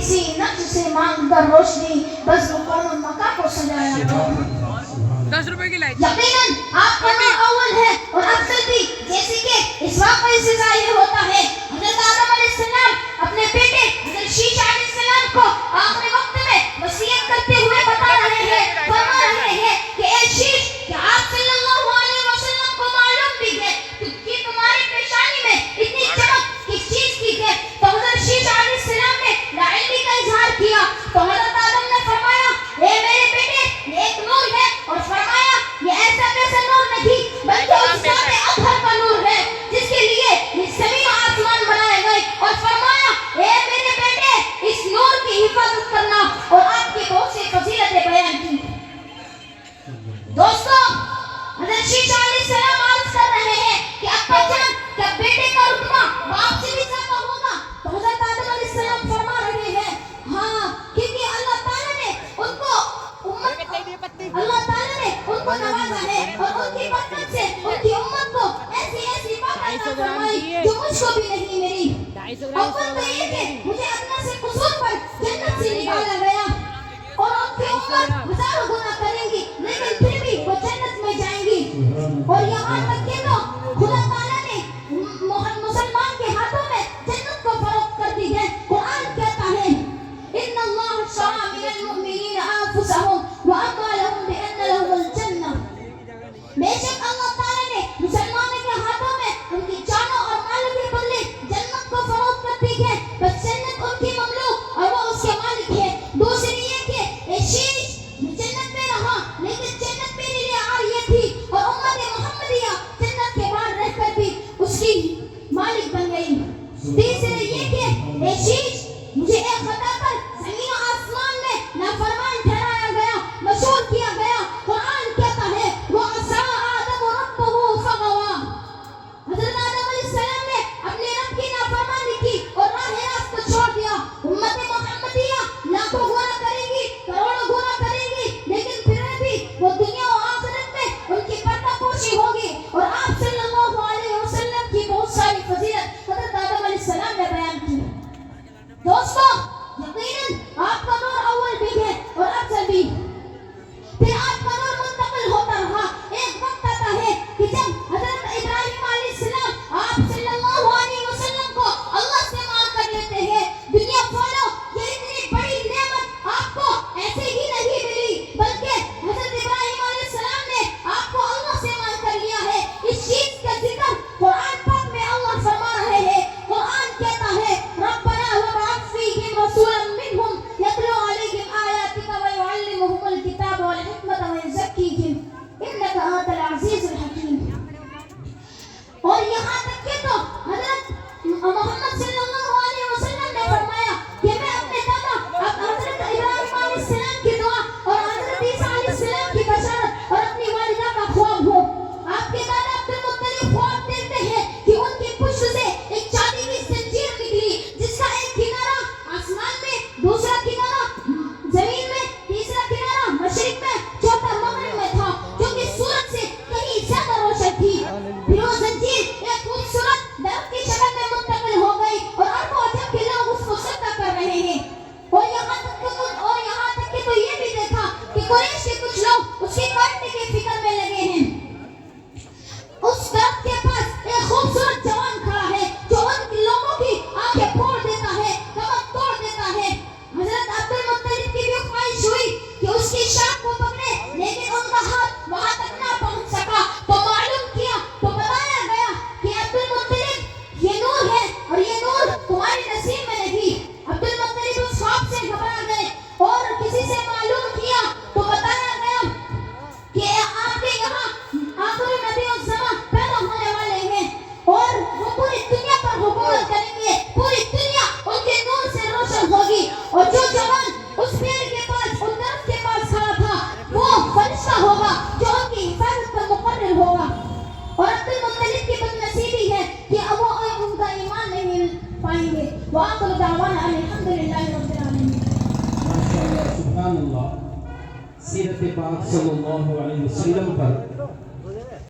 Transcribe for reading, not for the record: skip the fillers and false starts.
کسی نقش سے مانگ کر روشنی بس مقام مکہ کو سجایا. 10 روپے کی لائٹ. یقیناً آپ کا نور اول ہے اور افضل بھی، جیسے کہ اس واقعے سے ظاہر ہوتا ہے. حضرت آدم علیہ السلام اپنے بیٹے حضرت شیش علیہ السلام کو آخری وقت میں وصیت کرتے ہوئے بتا رہے ہیں، فرما رہے ہیں کہ اے شیش، کیا آپ صلی اللہ علیہ وسلم کو معلوم بھی ہے کہ تمہاری پیشانی میں اتنی چمک کس چیز کی ہے؟ تو حضرت شیش علیہ السلام نے لاعلمی کا اظہار کیا. تو حضرت آدم نے فرمایا اے میرے بیٹے، یہ ایک نور ہے، اور فرمایا یہ ایسا ویسا نور نہیں بلکہ اس ذات اطہر کا نور ہے جس کے لیے یہ زمین و آسمان بنائے گئے. اور فرمایا اے میرے بیٹے، اس نور کی حفاظت کرنا، اور آپ کی بہت سی فضیلتیں بیان کی. دوستو، حضرت شیش علیہ السلام عرض کر رہے ہیں کہ ابا جان، کیا بیٹے کا رتبہ باپ سے بھی زیادہ ہوگا؟ تو حضرت آدم علیہ السلام فرما رہے ہیں ہاں، کیونکہ اللہ تعالیٰ نے ان کو نوازا ہے اور ان کی برکت سے ان کی امت کو ایسی بات عطا فرمائی جو مجھ کو بھی نہیں ملی. اول تو یہ کہ مجھے ادنیٰ سے قصور پر جنت سے نکالا گیا، اور ان کی امت ہزاروں گناہ کریں گی لیکن پھر بھی وہ جنت میں جائیں گی. اور یہاں تک کہ تو خدا تعالیٰ نے مسلمان کے ہاتھوں میں جنت کو فروخت کر دی ہے. قرآن کہتا ہے ان اللہ اشتری من المؤمنین انفسهم واموالهم بان لهم الجنہ. بے شک اللہ تعالیٰ نے مسلمانوں کے ہاتھوں میں ان کی جانوں اور مالوں کے بدلے جنت کو فروخت کر دی ہے. بس جنت ان کی مملوک اور وہ اس کے مالک ہے. دوسری یہ کہ اے شیش، جنت میں رہا لیکن جنت میرے لیے عاریہ تھی، اور امت محمدیہ جنت کے باہر رہ کر بھی اس کی مالک بن گئی. تیسرے یہ کہ اے شیش، مجھے ایک خطا پر زمین و آسمان میں نافرمان ٹھہرایا گیا، مشہور کیا گیا. قرآن کہتا ہے وَعَصَىٰ آدَمُ رَبَّهُ فَغَوَىٰ. حضرت آدم علیہ السلام نے اپنے رب کی نافرمانی کی اور راہ راست کو چھوڑ دیا. امت محمدیہ لاکھوں گناہ کرے گی، کروڑوں گناہ کرے گی، لیکن پھر بھی وہ دنیا و آخرت میں ان کی پردہ پوشی ہوگی. اور آپ صلی اللہ علیہ وسلم کی بہت ساری فضیلت حضرت آدم علیہ السلام نے بیان کی. دوستو، یقیناً آپ کا نور اول بھی ہے اور افضل بھی. پھر آپ کا نور منتقل ہوتا رہا. ایک وقت آتا ہے کہ جب حضرت ابراہیم علیہ السلام آپ صلی اللہ علیہ وسلم کو اللہ سے مانگ کر لیتے ہیں دنیا والو، یہ اتنی بڑی نعمت آپ کو ایسے ہی نہیں ملی، بلکہ حضرت ابراہیم علیہ السلام نے آپ کو اللہ سے مانگ کر لیا ہے. اس چیز کا ذکر قرآن پاک میں اللہ فرما رہے ہیں. قرآن کہتا ہے ربنا وابعث فیہم رسولا منہم یتلو علیہم آیاتک ویعلمہم الکتاب والحکمۃ ویزکیہم انک انت العزیز الحکیم. اور یہاں تک کہ تو حضرت محمد صلی اللہ علیہ وسلم نے فرمایا کہ میں اپنے دادا حضرت ابراہیم علیہ السلام کی دعا اور حضرت عیسیٰ علیہ السلام کی بشارت اور اپنی والدہ کا خواب ہوں. آپ کے دادا عبد المطلب خواب دیکھتے ہیں کہ ان کی پشت سے ایک چاندی کی زنجیر نکلی جس کا ایک کنارہ آسمان میں، دوسرا کنارہ زمین میں، تیسرا کنارہ مشرق میں، چوتھا مغرب میں تھا، جو کہ سورج سے کہیں زیادہ روشن تھی. پھر وہ زنجیر ایک خوبصورت درخت کی شکل میں منتقل ہو گئی اور اربوں عجب کے لوگ اس کو سجدہ کر رہے ہیں. اور یہاں تک کہ تو یہ بھی دیکھا کہ قریش کے کچھ لوگ اس کے کاٹنے کی فکر میں لگے ہیں. اس درخت کے پاس ایک خوبصورت جوان کھڑا ہے جو ان لوگوں کی آنکھیں پھوڑ دیتا ہے، کمر توڑ دیتا ہے. حضرت عبد المطلب کی بھی خواہش ہوئی کہ اس کی شاخ کو پکڑے، لیکن ان کا ہاتھ وہاں تک نہ پہنچ سکا. تو معلوم کیا تو بتایا گیا کہ عبد المطلب یہ نور ہے اور یہ نور تمہارے نصیب میں نہیں. عبد المطلب اس خواب سے گھبرا گئے اور کسی سے معلوم کیا تو بتایا گیا کہ آپ کے یہاں آخری نبی الزمان پیدا ہونے والے ہیں اور وہ پوری دنیا پر حکومت کریں گے. پوری دنیا ان کے نور سے روشن ہوگی. اور جو جوان اس پیڑ کے پاس، اس درخت کے پاس کھڑا تھا، وہ فرشتہ ہوگا جو ان کی حفاظت پر مقرر ہوگا. اور عبد المطلب کی بدنصیبی ہے کہ اب وہ ان کا ایمان نہیں پائیں گے. وآخر دعوانا الحمدللہ رب العالمین. ماشاءاللہ، سبحان اللہ. سیرت پاک صلی اللہ علیہ وسلم پر